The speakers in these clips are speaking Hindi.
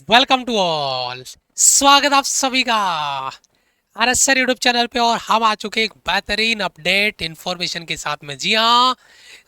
Welcome to all. स्वागत आप सभी का आरएस सर यूट्यूब चैनल पे। और हम आ चुके एक बेहतरीन अपडेट इंफॉर्मेशन के साथ में। जी हाँ,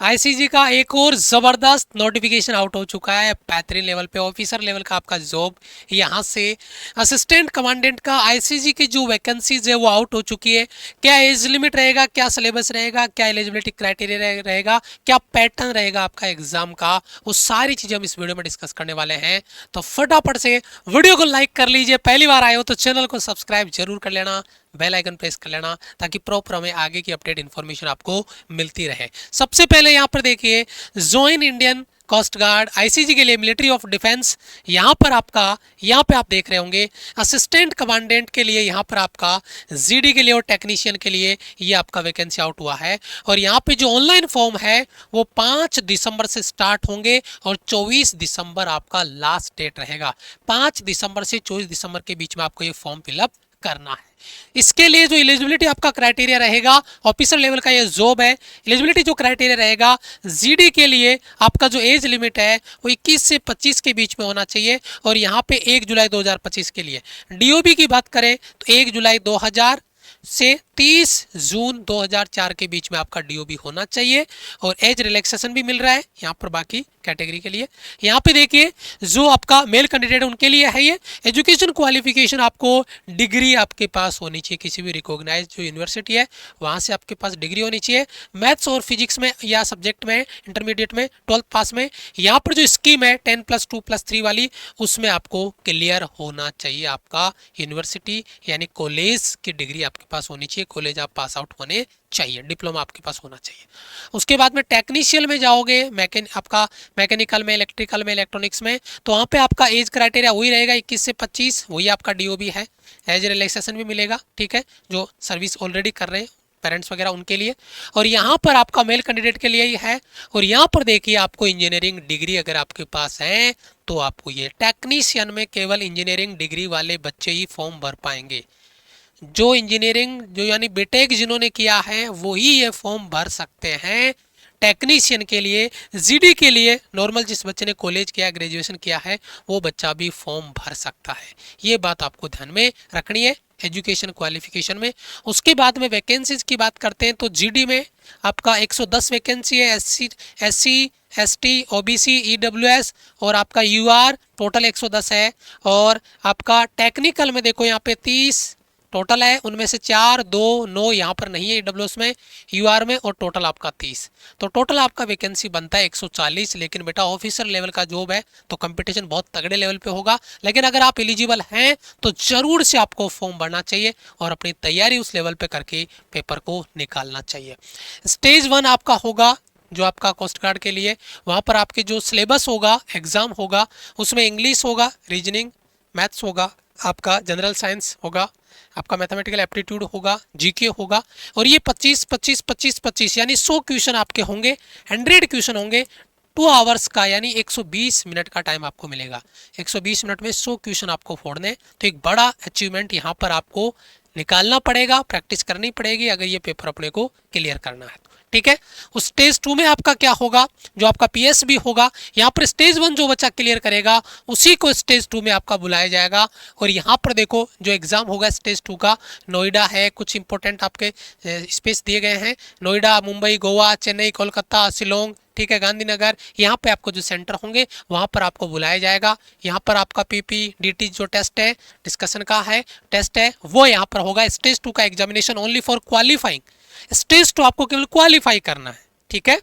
आईसीजी का एक और जबरदस्त नोटिफिकेशन आउट हो चुका है। बेहतरीन लेवल पे ऑफिसर लेवल का आपका जॉब यहाँ से असिस्टेंट कमांडेंट का आईसीजी की जो वैकेंसीज है वो आउट हो चुकी है। क्या एज लिमिट रहेगा, क्या सिलेबस रहेगा, क्या एलिजिबिलिटी क्राइटेरिया रहेगा, क्या पैटर्न रहेगा आपका एग्जाम का, वो सारी चीजें हम इस वीडियो में डिस्कस करने वाले हैं। तो फटाफट से वीडियो को लाइक कर लीजिए, पहली बार आए हो तो चैनल को सब्सक्राइब जरूर कर लेना, बेल आइकन प्रेस कर लेना ताकि प्रॉपर हमें आगे की अपडेट इन्फॉर्मेशन आपको मिलती रहे। सबसे पहले यहाँ पर देखिए, join Indian Coast Guard ICG के लिए मिलिट्री ऑफ डिफेंस। यहाँ पर आपका, यहाँ पे आप देख रहे होंगे असिस्टेंट कमांडेंट के लिए, यहाँ पर आपका जीडी के लिए और टेक्नीशियन के लिए ये आपका वैकेंसी आउट हुआ है। और यहाँ पे जो ऑनलाइन फॉर्म है वो 5 दिसंबर से स्टार्ट होंगे और 24 दिसंबर आपका लास्ट डेट रहेगा। 5 दिसंबर से 24 दिसंबर के बीच में आपको ये फॉर्म फिलअप करना है। इसके लिए जो एलिजिबिलिटी आपका क्राइटेरिया रहेगा, ऑफिसर लेवल का ये जॉब है। एलिजिबिलिटी जो क्राइटेरिया रहेगा, जीडी के लिए आपका जो एज लिमिट है वो 21 से 25 के बीच में होना चाहिए। और यहाँ पे 1 जुलाई 2025 के लिए डीओबी की बात करें तो 1 जुलाई 2000 से 30 जून 2004 के बीच में आपका डीओबी होना चाहिए। और एज रिलैक्सेशन भी मिल रहा है यहाँ पर बाकी कैटेगरी के लिए। यहाँ पे देखिए, जो आपका मेल कैंडिडेट उनके लिए है ये एजुकेशन क्वालिफिकेशन, आपको डिग्री आपके पास होनी चाहिए, किसी भी रिकॉग्नाइज जो यूनिवर्सिटी है वहाँ से आपके पास डिग्री होनी चाहिए। मैथ्स और फिजिक्स में या सब्जेक्ट में इंटरमीडिएट में 12th पास में। यहाँ पर जो स्कीम है 10+2+3 वाली, उसमें आपको क्लियर होना चाहिए आपका यूनिवर्सिटी यानी कॉलेज की डिग्री आपके पास होनी चाहिए। कॉलेज आप पास आउट होने चाहिए, डिप्लोमा आपके पास होना चाहिए। उसके बाद में टेक्नीशियल में जाओगे, आपका मैकेनिकल में, इलेक्ट्रिकल में, इलेक्ट्रॉनिक्स में, तो वहाँ पे आपका एज क्राइटेरिया वही रहेगा 21 से 25, वही आपका डीओबी है। एज रिलैक्सेशन भी मिलेगा, ठीक है, जो सर्विस ऑलरेडी कर रहे हैं पेरेंट्स वगैरह उनके लिए। और यहाँ पर आपका मेल कैंडिडेट के लिए ही है। और यहाँ पर देखिए, आपको इंजीनियरिंग डिग्री अगर आपके पास है तो आपको ये टेक्नीशियन में केवल इंजीनियरिंग डिग्री वाले बच्चे ही फॉर्म भर पाएंगे। जो इंजीनियरिंग, जो यानी बीटेक जिन्होंने किया है वो ही ये फॉर्म भर सकते हैं। टेक्नीशियन के लिए, जीडी के लिए नॉर्मल जिस बच्चे ने कॉलेज किया, ग्रेजुएशन किया है, वो बच्चा भी फॉर्म भर सकता है। ये बात आपको ध्यान में रखनी है एजुकेशन क्वालिफिकेशन में। उसके बाद में वैकेंसीज की बात करते हैं तो जीडी में आपका 110 वैकेंसी है। एससी एसटी ओबीसी ईडब्ल्यूएस और आपका यूआर टोटल 110 है। और आपका टेक्निकल में देखो यहाँ पे 30 टोटल है, उनमें से 4 2 9 यहाँ पर नहीं है ईडब्ल्यूएस में, यूआर में, और टोटल आपका 30। तो टोटल आपका वैकेंसी बनता है 140। लेकिन बेटा ऑफिसर लेवल का जॉब है तो कंपटीशन बहुत तगड़े लेवल पे होगा। लेकिन अगर आप एलिजिबल हैं तो जरूर से आपको फॉर्म भरना चाहिए और अपनी तैयारी उस लेवल पे करके पेपर को निकालना चाहिए। स्टेज 1 आपका होगा जो आपका कोस्ट गार्ड के लिए। वहाँ पर आपके जो सिलेबस होगा, एग्जाम होगा, उसमें इंग्लिश होगा, रीजनिंग, मैथ्स होगा, आपका जनरल साइंस होगा, आपका मैथमेटिकल एप्टीट्यूड होगा, जीके होगा। और ये 25 25 25 25 यानी 100 क्वेश्चन आपके होंगे, 100 क्वेश्चन होंगे। 2 आवर्स का यानी 120 मिनट का टाइम आपको मिलेगा। 120 मिनट में 100 क्वेश्चन आपको फोड़ने, तो एक बड़ा अचीवमेंट यहाँ पर आपको निकालना पड़ेगा, प्रैक्टिस करनी पड़ेगी अगर ये पेपर अपने को क्लियर करना है। ठीक है, उस स्टेज 2 में आपका क्या होगा, जो आपका पीएसबी होगा। यहाँ पर स्टेज 1 जो बच्चा क्लियर करेगा उसी को स्टेज 2 में आपका बुलाया जाएगा। और यहाँ पर देखो जो एग्जाम होगा स्टेज 2 का, नोएडा है, कुछ इंपॉर्टेंट आपके स्पेस दिए गए हैं, नोएडा, मुंबई, गोवा, चेन्नई, कोलकाता, शिलोंग, ठीक है, गांधीनगर, यहाँ पे आपको जो सेंटर होंगे वहाँ पर आपको बुलाया जाएगा। यहाँ पर आपका पीपी डीटी जो टेस्ट है, डिस्कशन का है, टेस्ट है, वो यहाँ पर होगा। स्टेज 2 का examination only for qualifying. Stage 2 आपको केवल क्वालिफाई करना है, ठीक है,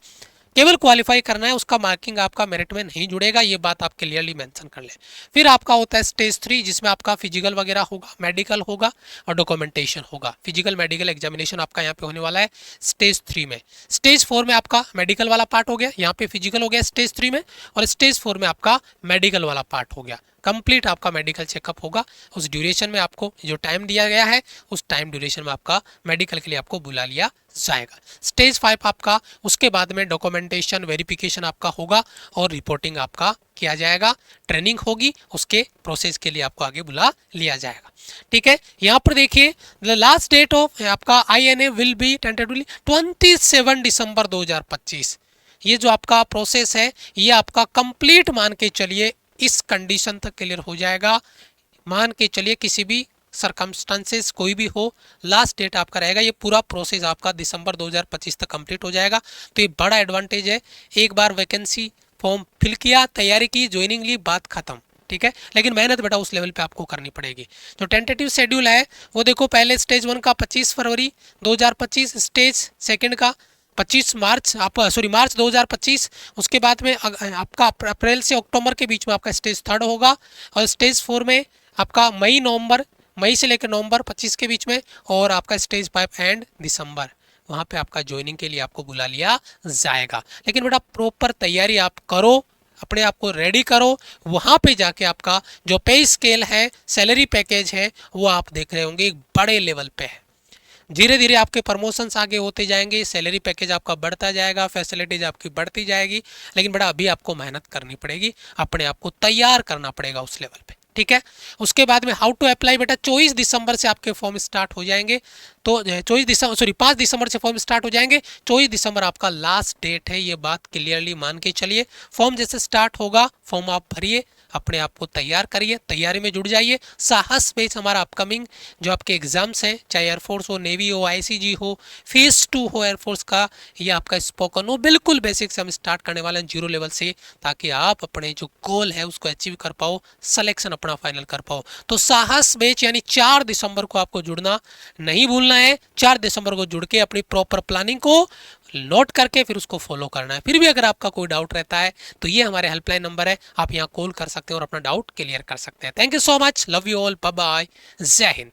केवल क्वालिफाई करना है, उसका मार्किंग आपका मेरिट में नहीं जुड़ेगा, ये बात आप क्लियरली मेंशन कर लें। फिर आपका होता है स्टेज 3 जिसमें आपका फिजिकल वगैरह होगा, मेडिकल होगा और डॉक्यूमेंटेशन होगा। फिजिकल मेडिकल एग्जामिनेशन आपका यहाँ पे होने वाला है स्टेज 3 में। स्टेज 4 में आपका मेडिकल वाला पार्ट हो गया, यहाँ पे फिजिकल हो गया स्टेज 3 में, और स्टेज 4 में आपका मेडिकल वाला पार्ट हो गया। कंप्लीट आपका मेडिकल चेकअप होगा। उस ड्यूरेशन में आपको जो टाइम दिया गया है उस टाइम ड्यूरेशन में आपका मेडिकल के लिए आपको बुला लिया जाएगा। स्टेज 5 आपका, उसके बाद में डॉक्यूमेंटेशन वेरिफिकेशन आपका होगा और रिपोर्टिंग आपका किया जाएगा, ट्रेनिंग होगी, उसके प्रोसेस के लिए आपको आगे बुला लिया जाएगा। ठीक है, यहाँ पर देखिए द लास्ट डेट ऑफ आपका आईएनए विल बी टेंटेटिवली 27 दिसंबर 2025। ये जो आपका प्रोसेस है ये आपका कंप्लीट मान के चलिए इस कंडीशन तक क्लियर हो जाएगा। मान के चलिए किसी भी सरकमस्टांसेस कोई भी हो, लास्ट डेट आपका रहेगा, ये पूरा प्रोसेस आपका दिसंबर 2025 तक कंप्लीट हो जाएगा। तो ये बड़ा एडवांटेज है, एक बार वैकेंसी फॉर्म फिल किया, तैयारी की, ज्वाइनिंग ली, बात खत्म। ठीक है, लेकिन मेहनत बेटा उस लेवल पे आपको करनी पड़ेगी। जो टेंटेटिव शेड्यूल है वो देखो, पहले स्टेज 1 का 25 फरवरी 2025, स्टेज सेकंड का 25 मार्च, आप सॉरी मार्च 2025, उसके बाद में आपका अप्रैल से अक्टूबर के बीच में आपका स्टेज 3 होगा, और स्टेज 4 में आपका मई से लेकर नवंबर 25 के बीच में, और आपका स्टेज 5 एंड दिसंबर, वहाँ पे आपका ज्वाइनिंग के लिए आपको बुला लिया जाएगा। लेकिन बेटा प्रॉपर तैयारी आप करो, अपने आप को रेडी करो, वहाँ पे जाके आपका जो पे स्केल है, सैलरी पैकेज है, वो आप देख रहे होंगे एक बड़े लेवल पे है। धीरे धीरे आपके प्रमोशंस आगे होते जाएंगे, सैलरी पैकेज आपका बढ़ता जाएगा, फैसिलिटीज आपकी बढ़ती जाएगी। लेकिन बेटा अभी आपको मेहनत करनी पड़ेगी, अपने आप को तैयार करना पड़ेगा उस लेवल पे। ठीक है, उसके बाद में हाउ टू अप्लाई बेटा 24 दिसंबर से आपके फॉर्म स्टार्ट हो जाएंगे। तो 5 दिसंबर से फॉर्म स्टार्ट हो जाएंगे, 24 दिसंबर आपका लास्ट डेट है, ये बात क्लियरली मान के चलिए। फॉर्म जैसे स्टार्ट होगा, फॉर्म आप भरिए, अपने आप को तैयार करिए, तैयारी में जुड़ जाइए। साहस बेच हमारा अपकमिंग जो आपके एग्जाम्स हैं, चाहे एयरफोर्स हो, नेवी हो, आईसीजी हो, फेज 2 हो एयरफोर्स का, या आपका स्पोकन हो, बिल्कुल बेसिक से हम स्टार्ट करने वाले हैं 0 लेवल से, ताकि आप अपने जो गोल है उसको अचीव कर पाओ, सिलेक्शन अपना फाइनल कर पाओ। तो साहस बेच यानी 4 दिसंबर को आपको जुड़ना नहीं भूलना है। 4 दिसंबर को जुड़ के अपनी प्रॉपर प्लानिंग को नोट करके फिर उसको फॉलो करना है। फिर भी अगर आपका कोई डाउट रहता है तो ये हमारे हेल्पलाइन नंबर है, आप यहाँ कॉल कर सकते हैं और अपना डाउट क्लियर कर सकते हैं। Thank you so much, love you all, bye bye, जय हिंद।